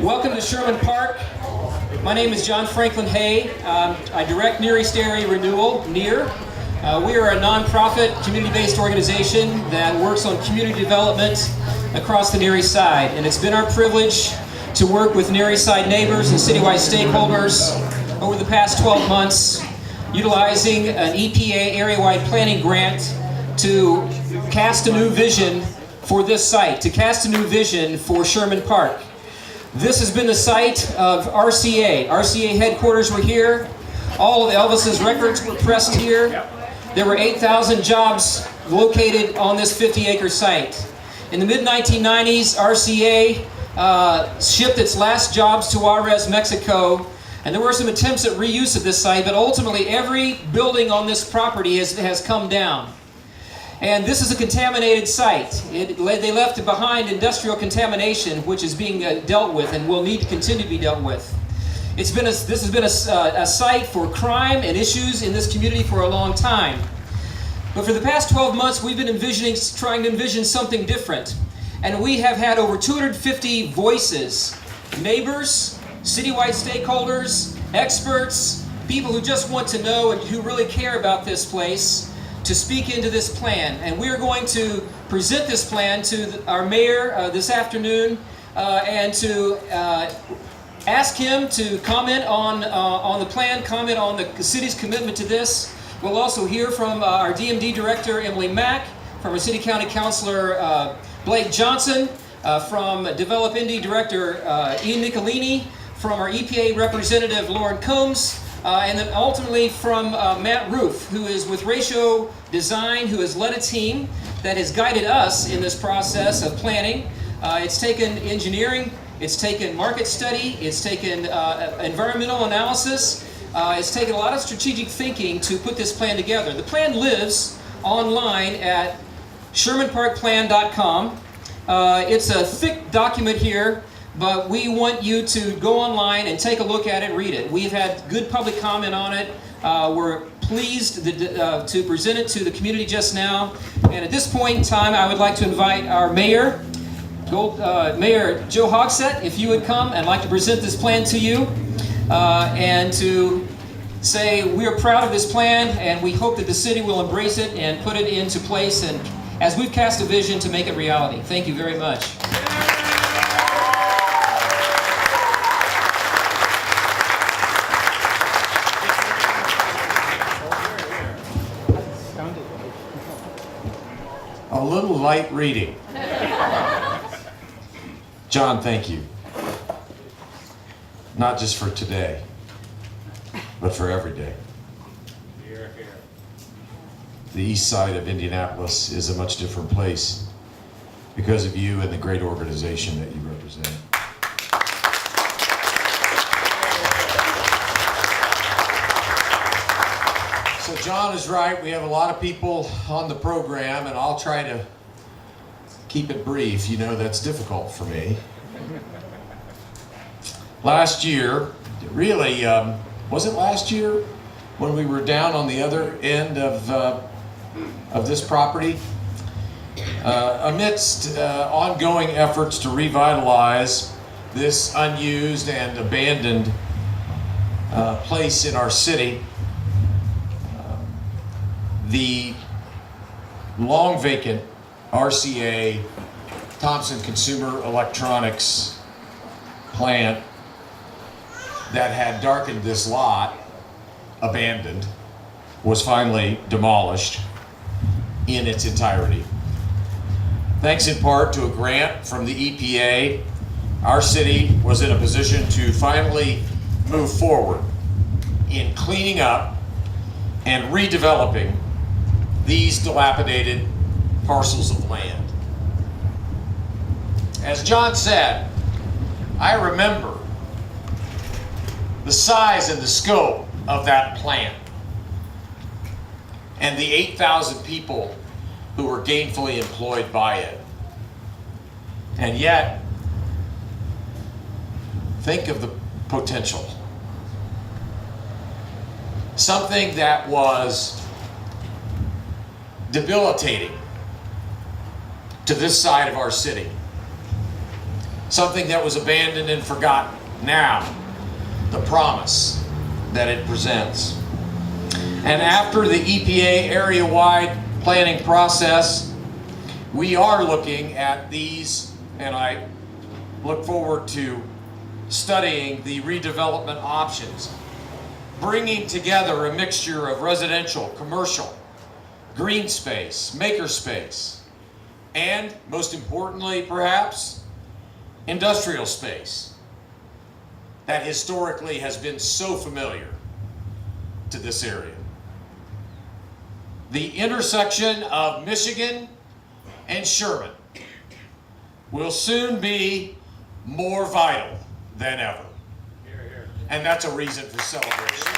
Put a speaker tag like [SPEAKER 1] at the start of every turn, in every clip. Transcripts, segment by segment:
[SPEAKER 1] Welcome to Sherman Park. My name is John Franklin Hay. I direct Near East Area Renewal, NEAR. We are a nonprofit, community-based organization that works on community development across the Near East Side. And it's been our privilege to work with Near East Side neighbors and citywide stakeholders over the past 12 months, utilizing an EPA area-wide planning grant to cast a new vision for this site, to cast a new vision for Sherman Park. This has been the site of RCA. RCA headquarters were here. All of Elvis's records were pressed here. There were 8,000 jobs located on this 50-acre site. In the mid-1990s, RCA shipped its last jobs to Juarez, Mexico, and there were some attempts at reuse of this site, but ultimately every building on this property has come down. And this is a contaminated site. They left behind industrial contamination, which is being dealt with and will need to continue to be dealt with. This has been a site for crime and issues in this community for a long time. But for the past 12 months, we've been trying to envision something different. And we have had over 250 voices, neighbors, citywide stakeholders, experts, people who just want to know and who really care about this place, to speak into this plan. And we are going to present this plan to our mayor this afternoon and to ask him to comment on the plan, comment on the city's commitment to this. We'll also hear from our DMD director, Emily Mack, from our city county councilor, Blake Johnson, from Develop Indy director, Ian Nicolini, from our EPA representative, Lauren Combs, and then ultimately from Matt Roof, who is with Ratio Design, who has led a team that has guided us in this process of planning. It's taken engineering, it's taken market study, it's taken environmental analysis, it's taken a lot of strategic thinking to put this plan together. The plan lives online at shermanparkplan.com. It's a thick document here, but we want you to go online and take a look at it, read it. We've had good public comment on it. We're pleased to present it to the community just now. And at this point in time, I would like to invite our mayor, Mayor Joe Hogsett, if you would come. I'd like to present this plan to you and to say we are proud of this plan and we hope that the city will embrace it and put it into place, and as we've cast a vision to make it reality. Thank you very much.
[SPEAKER 2] A little light reading. John, thank you. Not just for today, but for every day.
[SPEAKER 3] Here, here.
[SPEAKER 2] The east side of Indianapolis is a much different place because of you and the great organization that you represent. So John is right, we have a lot of people on the program, and I'll try to keep it brief. You know that's difficult for me. Last year, really, was it last year when we were down on the other end of this property? Amidst ongoing efforts to revitalize this unused and abandoned place in our city, the long vacant RCA Thompson Consumer Electronics plant that had darkened this lot, abandoned, was finally demolished in its entirety. Thanks in part to a grant from the EPA, our city was in a position to finally move forward in cleaning up and redeveloping these dilapidated parcels of land. As John said, I remember the size and the scope of that plant and the 8,000 people who were gainfully employed by it. And yet, think of the potential. Something that was debilitating to this side of our city. something that was abandoned and forgotten. Now, the promise that it presents. And after the EPA area-wide planning process, we are looking at these, and I look forward to studying the redevelopment options, bringing together a mixture of residential, commercial, green space, maker space, and most importantly, perhaps, industrial space that historically has been so familiar to this area. The intersection of Michigan and Sherman will soon be more vital than ever.
[SPEAKER 3] Here, here.
[SPEAKER 2] And that's a reason for celebration.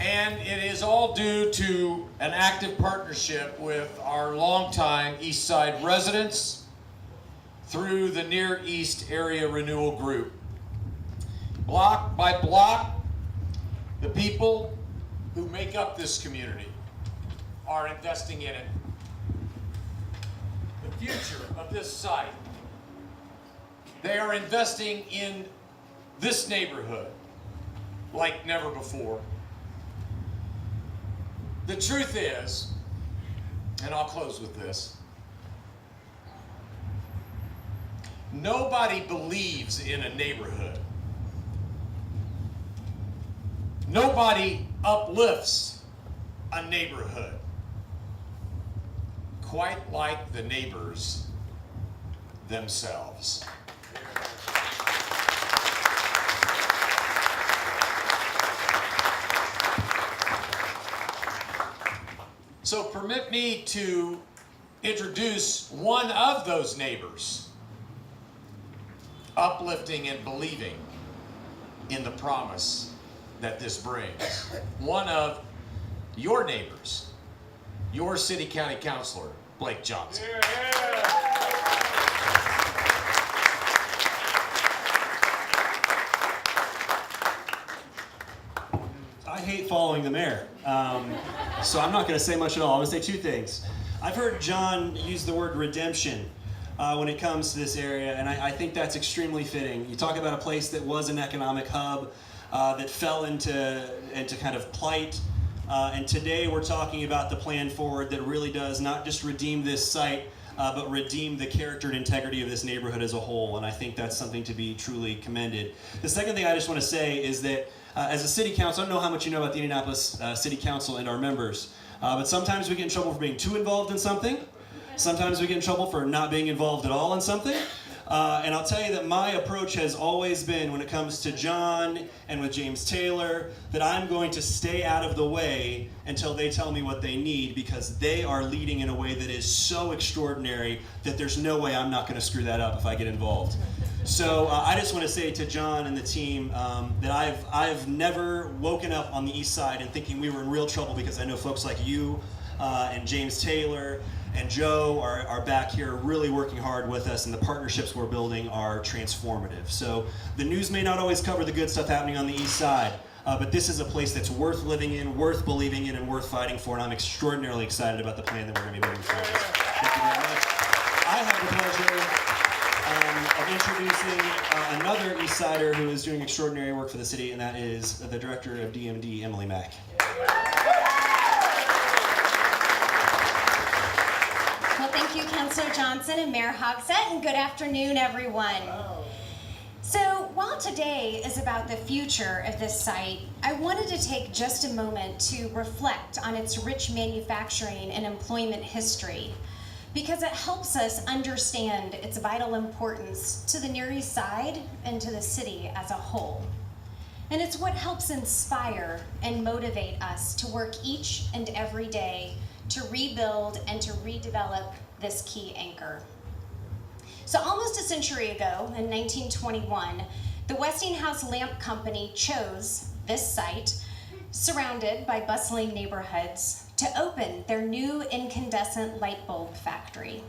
[SPEAKER 2] And it is all due to an active partnership with our longtime East Side residents through the Near East Area Renewal Group. Block by block, the people who make up this community are investing in it. The future of this site. They are investing in this neighborhood like never before. The truth is, and I'll close with this, nobody believes in a neighborhood. Nobody uplifts a neighborhood quite like the neighbors themselves. So permit me to introduce one of those neighbors, uplifting and believing in the promise that this brings. One of your neighbors, your city county councilor, Blake Johnson.
[SPEAKER 3] Here, here.
[SPEAKER 4] I hate following the mayor, so I'm not going to say much at all. I'm going to say two things. I've heard John use the word redemption when it comes to this area, and I think that's extremely fitting. You talk about a place that was an economic hub that fell into kind of plight, and today we're talking about the plan forward that really does not just redeem this site, but redeem the character and integrity of this neighborhood as a whole, and I think that's something to be truly commended. The second thing I just want to say is that as a city council, I don't know how much you know about the Indianapolis City Council and our members, but sometimes we get in trouble for being too involved in something. Sometimes we get in trouble for not being involved at all in something. And I'll tell you that my approach has always been, when it comes to John and with James Taylor, that I'm going to stay out of the way until they tell me what they need, because they are leading in a way that is so extraordinary that there's no way I'm not going to screw that up if I get involved. So I just want to say to John and the team that I've never woken up on the east side and thinking we were in real trouble, because I know folks like you and James Taylor and Joe are back here really working hard with us, and the partnerships we're building are transformative. So the news may not always cover the good stuff happening on the east side, but this is a place that's worth living in, worth believing in, and worth fighting for, and I'm extraordinarily excited about the plan that we're going to be moving forward. Thank you very much. I have the pleasure of introducing another East Sider who is doing extraordinary work for the city, and that is the Director of DMD, Emily Mack.
[SPEAKER 5] Well, thank you, Councilor Johnson and Mayor Hogsett, and good afternoon, everyone. So while today is about the future of this site, I wanted to take just a moment to reflect on its rich manufacturing and employment history, because it helps us understand its vital importance to the Near East Side and to the city as a whole. And it's what helps inspire and motivate us to work each and every day to rebuild and to redevelop this key anchor. So almost a century ago, in 1921, the Westinghouse Lamp Company chose this site, surrounded by bustling neighborhoods, to open their new incandescent light bulb factory.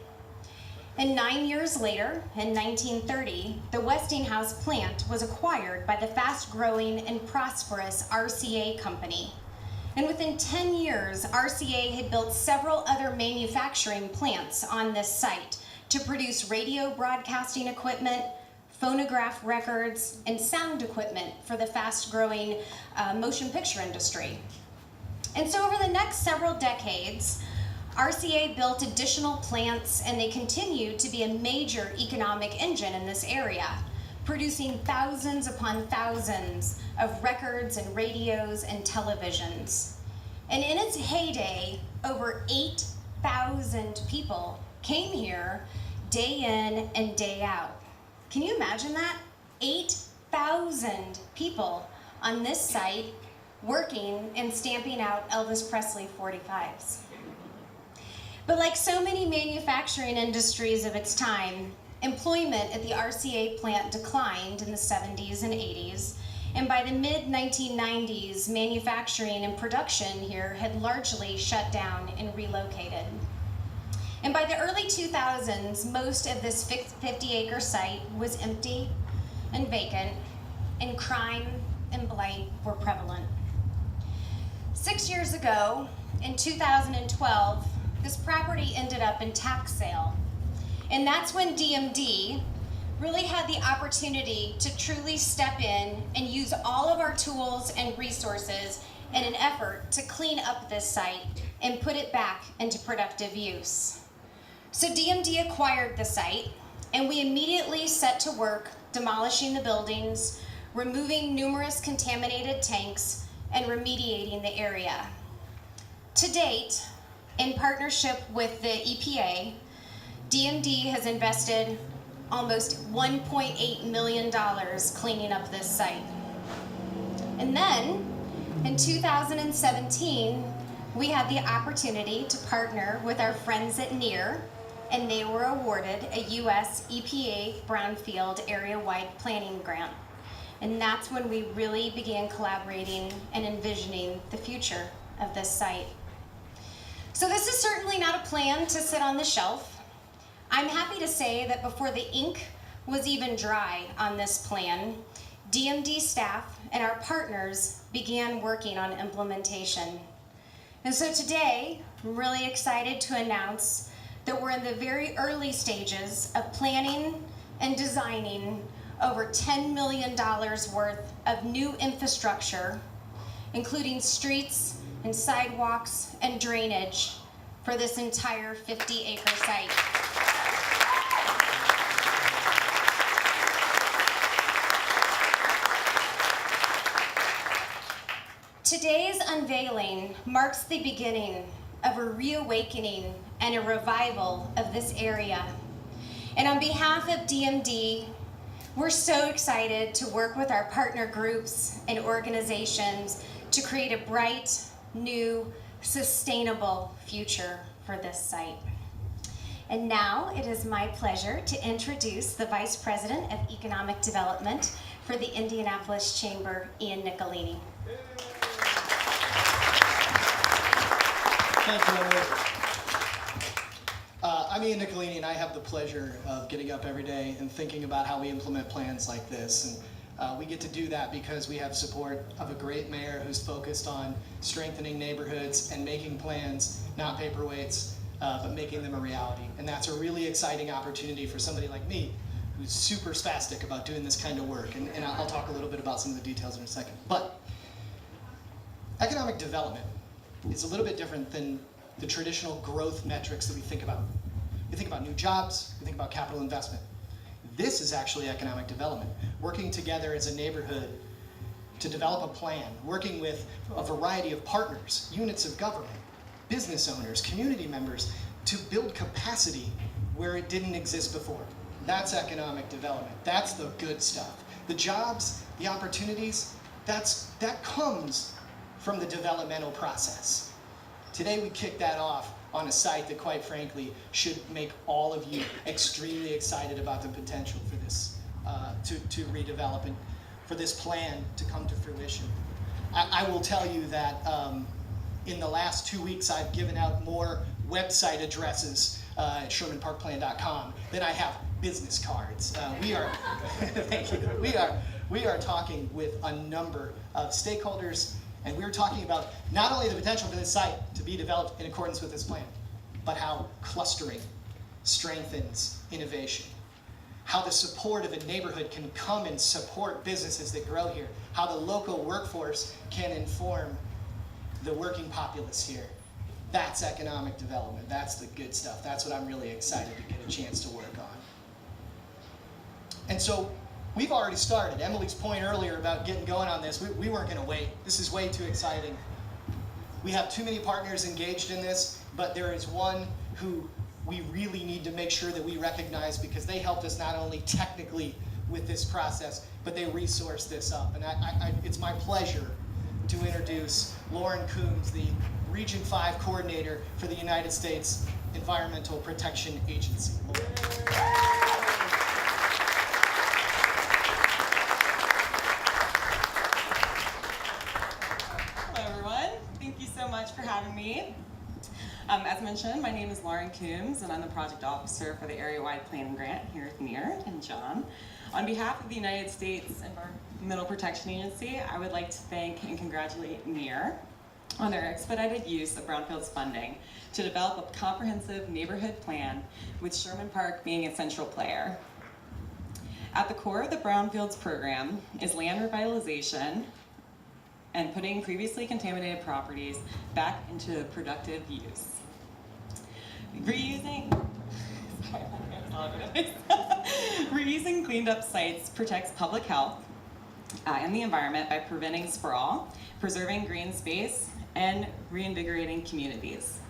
[SPEAKER 5] And 9 years later, in 1930, the Westinghouse plant was acquired by the fast-growing and prosperous RCA company. And within 10 years, RCA had built several other manufacturing plants on this site to produce radio broadcasting equipment, phonograph records, and sound equipment for the fast-growing motion picture industry. And so over the next several decades, RCA built additional plants, and they continue to be a major economic engine in this area, producing thousands upon thousands of records and radios and televisions. And in its heyday, over 8,000 people came here day in and day out. Can you imagine that? 8,000 people on this site working and stamping out Elvis Presley 45s. But like so many manufacturing industries of its time, employment at the RCA plant declined in the 70s and 80s, and by the mid-1990s, manufacturing and production here had largely shut down and relocated. And by the early 2000s, most of this 50-acre site was empty and vacant, and crime and blight were prevalent. 6 years ago, in 2012, this property ended up in tax sale. And that's when DMD really had the opportunity to truly step in and use all of our tools and resources in an effort to clean up this site and put it back into productive use. So DMD acquired the site, and we immediately set to work demolishing the buildings, removing numerous contaminated tanks, and remediating the area. To date, in partnership with the EPA, DMD has invested almost $1.8 million cleaning up this site. And then, in 2017, we had the opportunity to partner with our friends at NEAR, and they were awarded a US EPA Brownfield Area-Wide Planning Grant. And that's when we really began collaborating and envisioning the future of this site. So this is certainly not a plan to sit on the shelf. I'm happy to say that before the ink was even dry on this plan, DMD staff and our partners began working on implementation. And so today, I'm really excited to announce that we're in the very early stages of planning and designing over $10 million worth of new infrastructure, including streets and sidewalks and drainage for this entire 50-acre site. Today's unveiling marks the beginning of a reawakening and a revival of this area. And on behalf of DMD, we're so excited to work with our partner groups and organizations to create a bright, new, sustainable future for this site. And now it is my pleasure to introduce the Vice President of Economic Development for the Indianapolis Chamber, Ian Nicolini.
[SPEAKER 6] Thank you, Emily. I'm Ian Nicolini, and I have the pleasure of getting up every day and thinking about how we implement plans like this. And we get to do that because we have support of a great mayor who's focused on strengthening neighborhoods and making plans, not paperweights, but making them a reality. And that's a really exciting opportunity for somebody like me, who's super spastic about doing this kind of work. And I'll talk a little bit about some of the details in a second. But economic development is a little bit different than the traditional growth metrics that we think about. We think about new jobs, we think about capital investment. This is actually economic development, working together as a neighborhood to develop a plan, working with a variety of partners, units of government, business owners, community members, to build capacity where it didn't exist before. That's economic development. That's the good stuff. The jobs, the opportunities, that comes from the developmental process. Today we kick that off on a site that, quite frankly, should make all of you extremely excited about the potential for this to redevelop and for this plan to come to fruition. I will tell you that in the last 2 weeks I've given out more website addresses at ShermanParkPlan.com than I have business cards. We are thank you. We are talking with a number of stakeholders And we were talking about not only the potential for this site to be developed in accordance with this plan, but how clustering strengthens innovation. How the support of a neighborhood can come and support businesses that grow here. How the local workforce can inform the working populace here. That's economic development. That's the good stuff. That's what I'm really excited to get a chance to work on. And so we've already started. Emily's point earlier about getting going on this, we weren't going to wait. This is way too exciting. We have too many partners engaged in this, but there is one who we really need to make sure that we recognize, because they helped us not only technically with this process, but they resourced this up. And it's my pleasure to introduce Lauren Coombs, the Region 5 Coordinator for the United States Environmental Protection Agency.
[SPEAKER 7] Hello everyone, thank you so much for having me. As mentioned, my name is Lauren Coombs, and I'm the project officer for the area-wide planning grant here at NEAR and John. On behalf of the United States Environmental Protection Agency, I would like to thank and congratulate NEAR on their expedited use of brownfields funding to develop a comprehensive neighborhood plan, with Sherman Park being a central player. At the core of the brownfields program is land revitalization and putting previously contaminated properties back into productive use. Reusing cleaned up sites protects public health and the environment by preventing sprawl, preserving green space, and reinvigorating communities.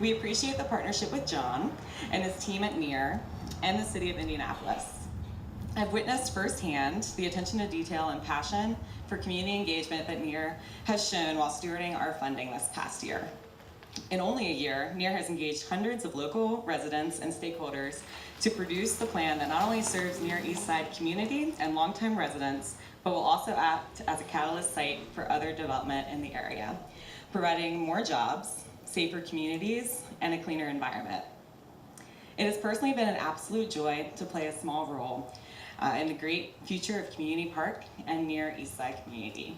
[SPEAKER 7] We appreciate the partnership with John and his team at NEAR and the City of Indianapolis. I've witnessed firsthand the attention to detail and passion for community engagement that NEAR has shown while stewarding our funding this past year. In only a year, NEAR has engaged hundreds of local residents and stakeholders to produce the plan that not only serves NEAR East Side community and longtime residents, but will also act as a catalyst site for other development in the area, providing more jobs, safer communities, and a cleaner environment. It has personally been an absolute joy to play a small role in the great future of Community Park and NEAR East Side community.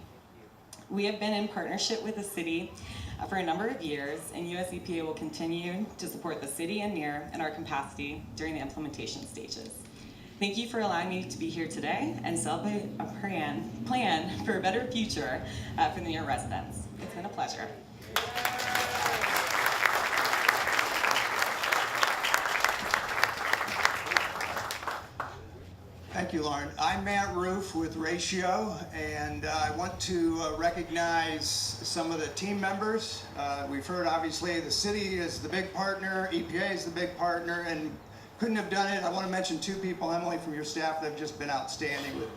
[SPEAKER 7] We have been in partnership with the city for a number of years, and US EPA will continue to support the city and NEAR in our capacity during the implementation stages. Thank you for allowing me to be here today and celebrate a plan for a better future for the NEAR residents. It's been a pleasure.
[SPEAKER 8] Thank you, Lauren. I'm Matt Roof with Ratio, and I want to recognize some of the team members. We've heard, obviously, the city is the big partner, EPA is the big partner, and couldn't have done it. I want to mention two people, Emily, from your staff that have just been outstanding. With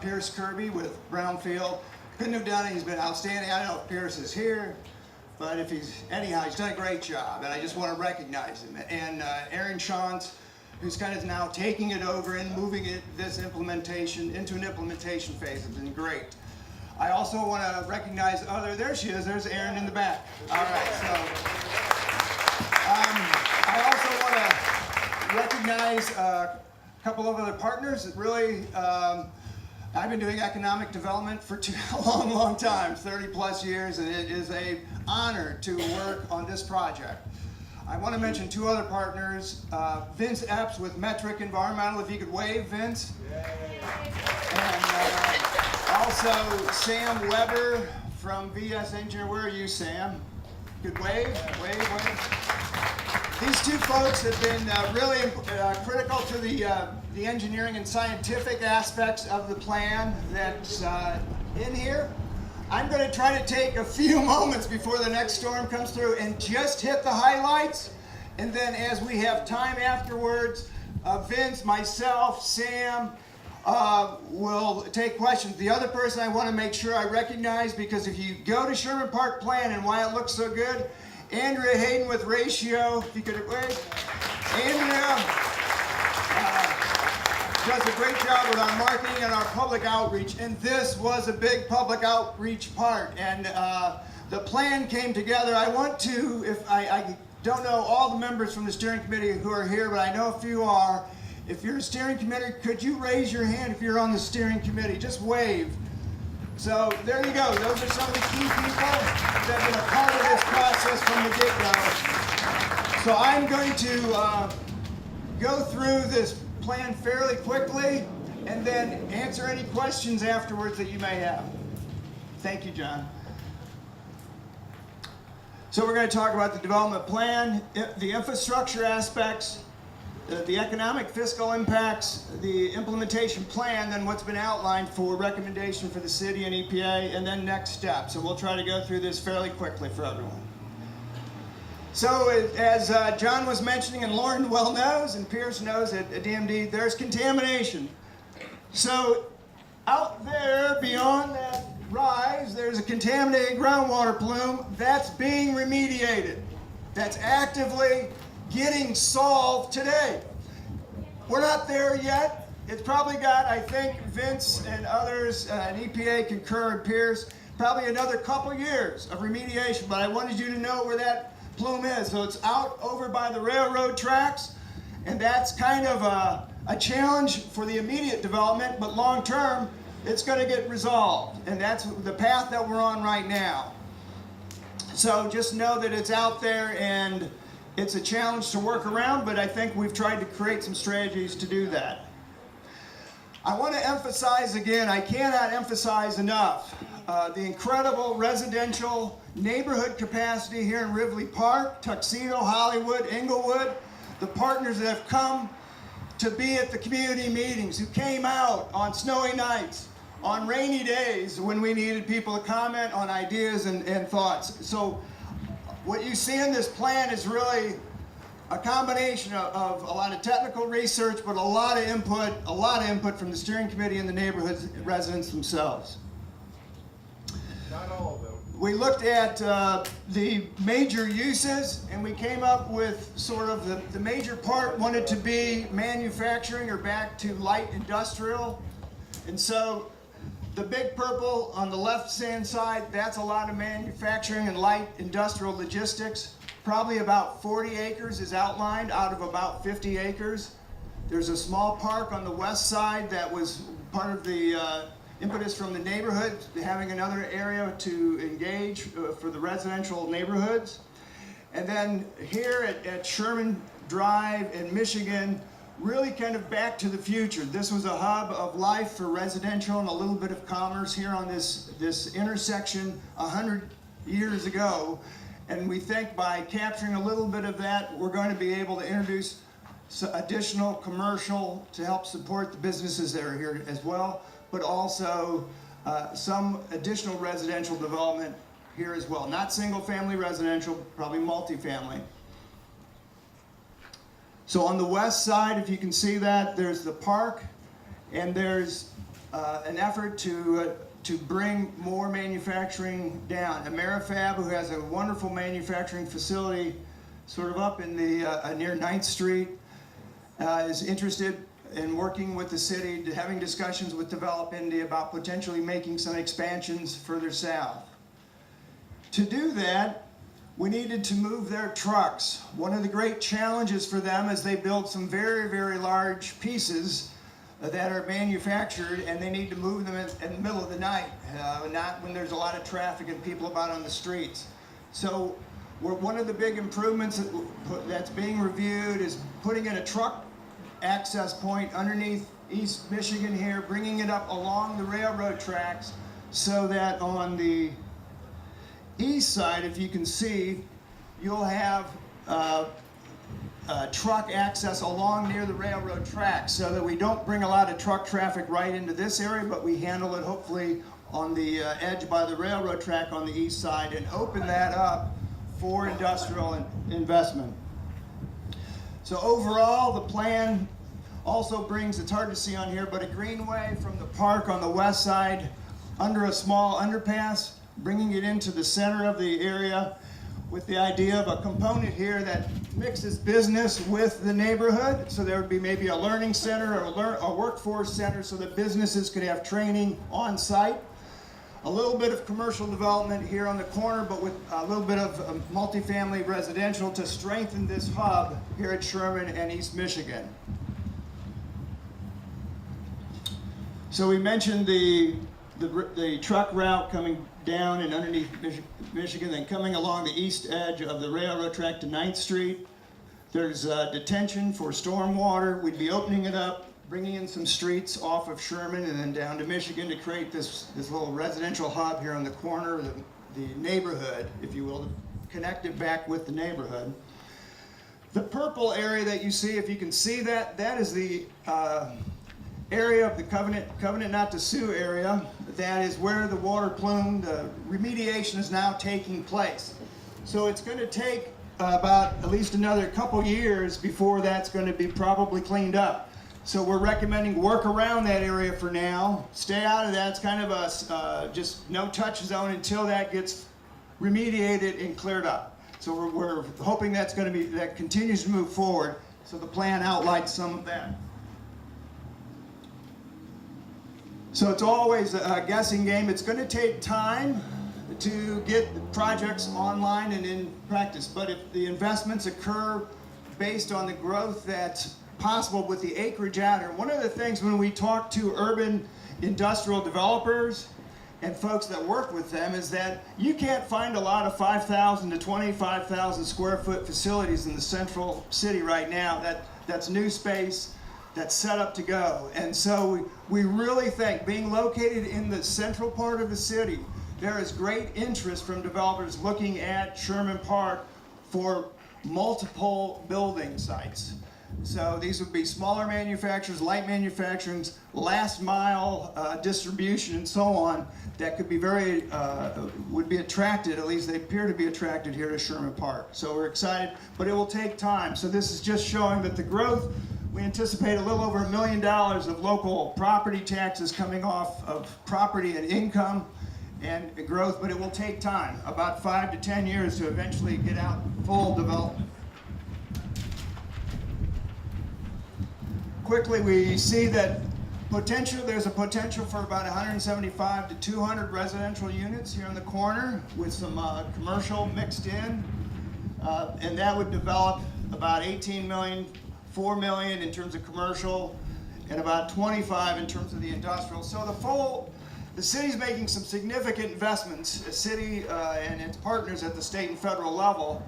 [SPEAKER 8] Pierce Kirby with Brownfield. Couldn't have done it. He's been outstanding. I don't know if Pierce is here, but if anyhow, he's done a great job, and I just want to recognize him. And Aaron Shantz, who's kind of now taking it over and moving this implementation into an implementation phase. It's been great. I also want to recognize there she is, there's Erin in the back. All right, so I also want to recognize a couple of other partners that really, I've been doing economic development for a long time, 30 plus years, and it is an honor to work on this project. I want to mention two other partners, Vince Epps with Metric Environmental, if you could wave, Vince. And also Sam Weber from VS Engineer. Where are you, Sam? Good wave, wave. These two folks have been really critical to the engineering and scientific aspects of the plan that's in here. I'm going to try to take a few moments before the next storm comes through and just hit the highlights. And then as we have time afterwards, Vince, myself, Sam will take questions. The other person I want to make sure I recognize, because if you go to Sherman Park Plan and why it looks so good, Andrea Hayden with Ratio, if you could wait. Andrea does a great job with our marketing and our public outreach, and this was a big public outreach part, and the plan came together. I want to, if I don't know all the members from the steering committee who are here, but I know a few are. If you're a steering committee, could you raise your hand if you're on the steering committee? Just wave. So there you go. Those are some of the key people that have been a part of this process from the get-go. So I'm going to go through this plan fairly quickly and then answer any questions afterwards that you may have. Thank you, John. So we're going to talk about the development plan, the infrastructure aspects, the economic fiscal impacts, the implementation plan, then what's been outlined for recommendation for the city and EPA, and then next steps. And we'll try to go through this fairly quickly for everyone. So as John was mentioning, and Lauren well knows, and Pierce knows at DMD, there's contamination. So out there beyond that rise, there's a contaminated groundwater plume that's being remediated. That's actively getting solved today. We're not there yet. It's probably got, I think, Vince and others, and EPA concur, and Pierce, probably another couple years of remediation, but I wanted you to know where that plume is. So it's out over by the railroad tracks, and that's kind of a challenge for the immediate development, but long term, it's going to get resolved, and that's the path that we're on right now. So just know that it's out there, and it's a challenge to work around, but I think we've tried to create some strategies to do that. I want to emphasize again, I cannot emphasize enough, the incredible residential neighborhood capacity here in Rivley Park, Tuxedo, Hollywood, Inglewood, the partners that have come to be at the community meetings, who came out on snowy nights, on rainy days when we needed people to comment on ideas and thoughts. So what you see in this plan is really a combination of a lot of technical research, but a lot of input from the steering committee and the neighborhood residents themselves. Not all of them. We looked at the major uses, and we came up with sort of the major part wanted to be manufacturing or back to light industrial. And so the big purple on the left-hand side, that's a lot of manufacturing and light industrial logistics. Probably about 40 acres is outlined out of about 50 acres. There's a small park on the west side that was part of the impetus from the neighborhood, having another area to engage for the residential neighborhoods. And then here at Sherman Drive in Michigan, really kind of back to the future. This was a hub of life for residential and a little bit of commerce here on this intersection 100 years ago. And we think by capturing a little bit of that, we're going to be able to introduce additional commercial to help support the businesses that are here as well, but also some additional residential development here as well. Not single family residential, probably multifamily. So on the west side, if you can see that, there's the park, and there's an effort to bring more manufacturing down. Amerifab, who has a wonderful manufacturing facility sort of up in the near 9th Street, is interested in working with the city, having discussions with Develop Indy about potentially making some expansions further south. To do that, we needed to move their trucks. One of the great challenges for them is they build some very, very large pieces that are manufactured, and they need to move them in the middle of the night, not when there's a lot of traffic and people about on the streets. So one of the big improvements that's being reviewed is putting in a truck access point underneath East Michigan here, bringing it up along the railroad tracks so that on the east side, if you can see, you'll have truck access along near the railroad tracks so that we don't bring a lot of truck traffic right into this area, but we handle it hopefully on the edge by the railroad track on the east side and open that up for industrial investment. So overall, the plan also brings, it's hard to see on here, but a greenway from the park on the west side under a small underpass, bringing it into the center of the area with the idea of a component here that mixes business with the neighborhood. So there would be maybe a learning center or a workforce center so that businesses could have training on site. A little bit of commercial development here on the corner, but with a little bit of multifamily residential to strengthen this hub here at Sherman and East Michigan. So we mentioned the the truck route coming down and underneath Michigan, then coming along the east edge of the railroad track to 9th Street. There's detention for stormwater. We'd be opening it up, bringing in some streets off of Sherman and then down to Michigan to create this little residential hub here on the corner of the neighborhood, if you will, to connect it back with the neighborhood. The purple area that you see, if you can see that, that is the area of the covenant not to sue area. That is where the water plume, the remediation is now taking place. So it's going to take about at least another couple years before that's going to be probably cleaned up. So we're recommending work around that area for now. Stay out of that. It's kind of a just no touch zone until that gets remediated and cleared up. So we're hoping that's going to be, that continues to move forward. So the plan outlines some of that. So it's always a guessing game. It's going to take time to get projects online and in practice. But if the investments occur based on the growth that's possible with the acreage out here, one of the things when we talk to urban industrial developers and folks that work with them is that you can't find a lot of 5,000 to 25,000 square foot facilities in the central city right now. That's new space that's set up to go. And so we really think, being located in the central part of the city, there is great interest from developers looking at Sherman Park for multiple building sites. So these would be smaller manufacturers, light manufacturing, last mile distribution, and so on, that could be very, would be attracted, at least they appear to be attracted here to Sherman Park. So we're excited, but it will take time. So this is just showing that the growth, we anticipate a little over $1 million of local property taxes coming off of property and income and growth, but it will take time, about 5 to 10 years to eventually get out full development. Quickly, we see that there's a potential for about 175 to 200 residential units here in the corner with some commercial mixed in, and that would develop about 18 million, 4 million in terms of commercial, and about 25 in terms of the industrial. So the city's making some significant investments, the city and its partners at the state and federal level,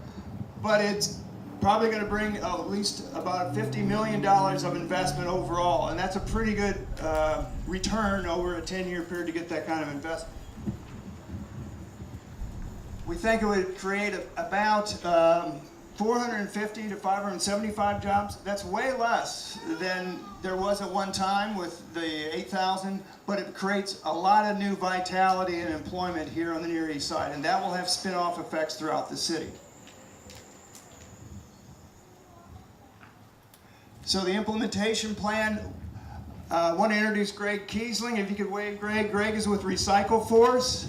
[SPEAKER 8] but it's probably going to bring at least about $50 million of investment overall, and that's a pretty good return over a 10-year period to get that kind of investment. We think it would create about 450 to 575 jobs. That's way less than there was at one time with the 8,000, but it creates a lot of new vitality and employment here on the Near East Side, and that will have spin-off effects throughout the city. So the implementation plan, I want to introduce Greg Kiesling. If you could wave Greg. Greg is with Recycle Force.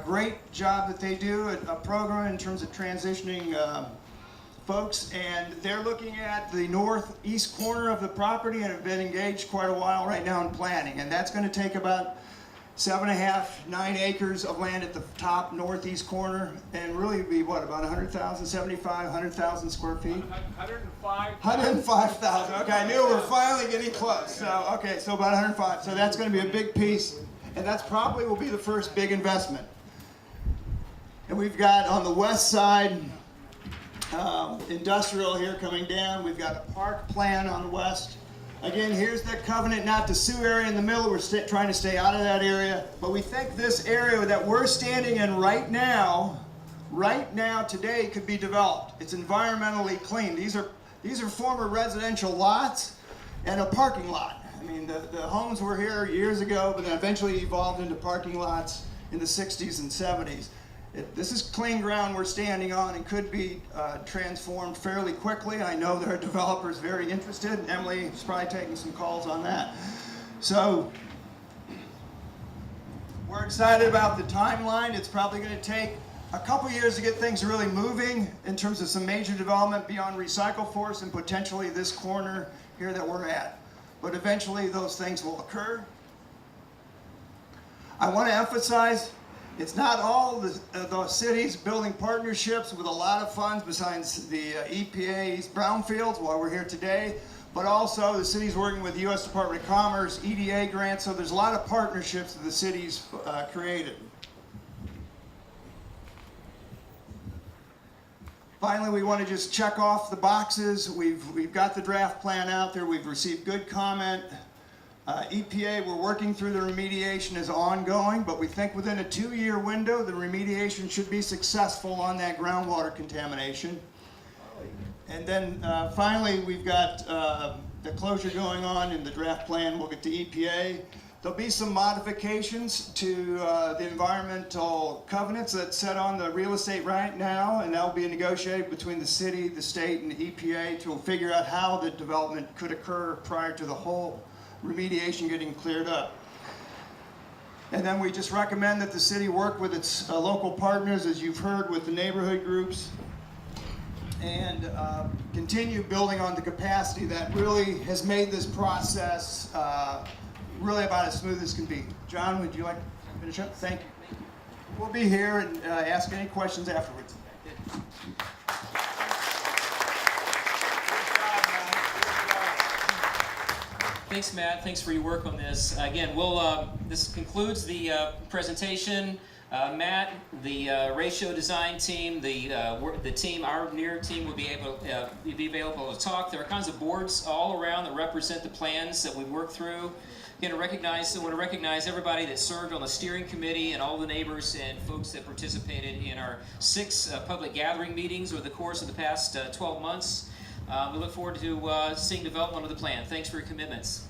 [SPEAKER 8] Great job that they do, a program in terms of transitioning folks, and they're looking at the northeast corner of the property and have been engaged quite a while right now in planning, and that's going to take about 7.5, 9 acres of land at the top northeast corner, and really be what, about 100,000, 75, 100,000 square feet? 105,000. Okay, I knew we were finally getting close. So okay, so about 105. So that's going to be a big piece, and that's probably will be the first big investment. And we've got on the west side industrial here coming down. We've got a park plan on the west. Again, here's the covenant not to sue area in the middle. We're trying to stay out of that area, but we think this area that we're standing in right now today could be developed. It's environmentally clean. These are former residential lots and a parking lot. I mean, the homes were here years ago, but then eventually evolved into parking lots in the 60s and 70s. This is clean ground we're standing on and could be transformed fairly quickly. I know there are developers very interested, and Emily is probably taking some calls on that. So we're excited about the timeline. It's probably going to take a couple years to get things really moving in terms of some major development beyond Recycle Force and potentially this corner here that we're at. But eventually those things will occur. I want to emphasize, it's not all the cities building partnerships with a lot of funds besides the EPA's brownfields while we're here today, but also the city's working with the U.S. Department of Commerce, EDA grants, so there's a lot of partnerships that the city's created. Finally, we want to just check off the boxes. We've got the draft plan out there. We've received good comment. EPA, we're working through the remediation is ongoing, but we think within a 2-year window, the remediation should be successful on that groundwater contamination. And then finally, we've got the closure going on in the draft plan. We'll get to EPA. There'll be some modifications to the environmental covenants that's set on the real estate right now, and that'll be negotiated between the city, the state, and the EPA to figure out how the development could occur prior to the whole remediation getting cleared up. And then we just recommend that the city work with its local partners, as you've heard, with the neighborhood groups, and continue building on the capacity that really has made this process really about as smooth as can be. John, would you like to finish up? Thank you. We'll be here and ask any questions afterwards.
[SPEAKER 1] Thanks, Matt. Thanks for your work on this. Again, this concludes the presentation. Matt, the ratio design team, the team, our NEAR team, will be available to talk. There are kinds of boards all around that represent the plans that we work through. Again, I want to recognize everybody that served on the steering committee and all the neighbors and folks that participated in our 6 public gathering meetings over the course of the past 12 months. We look forward to seeing development of the plan. Thanks for your commitments.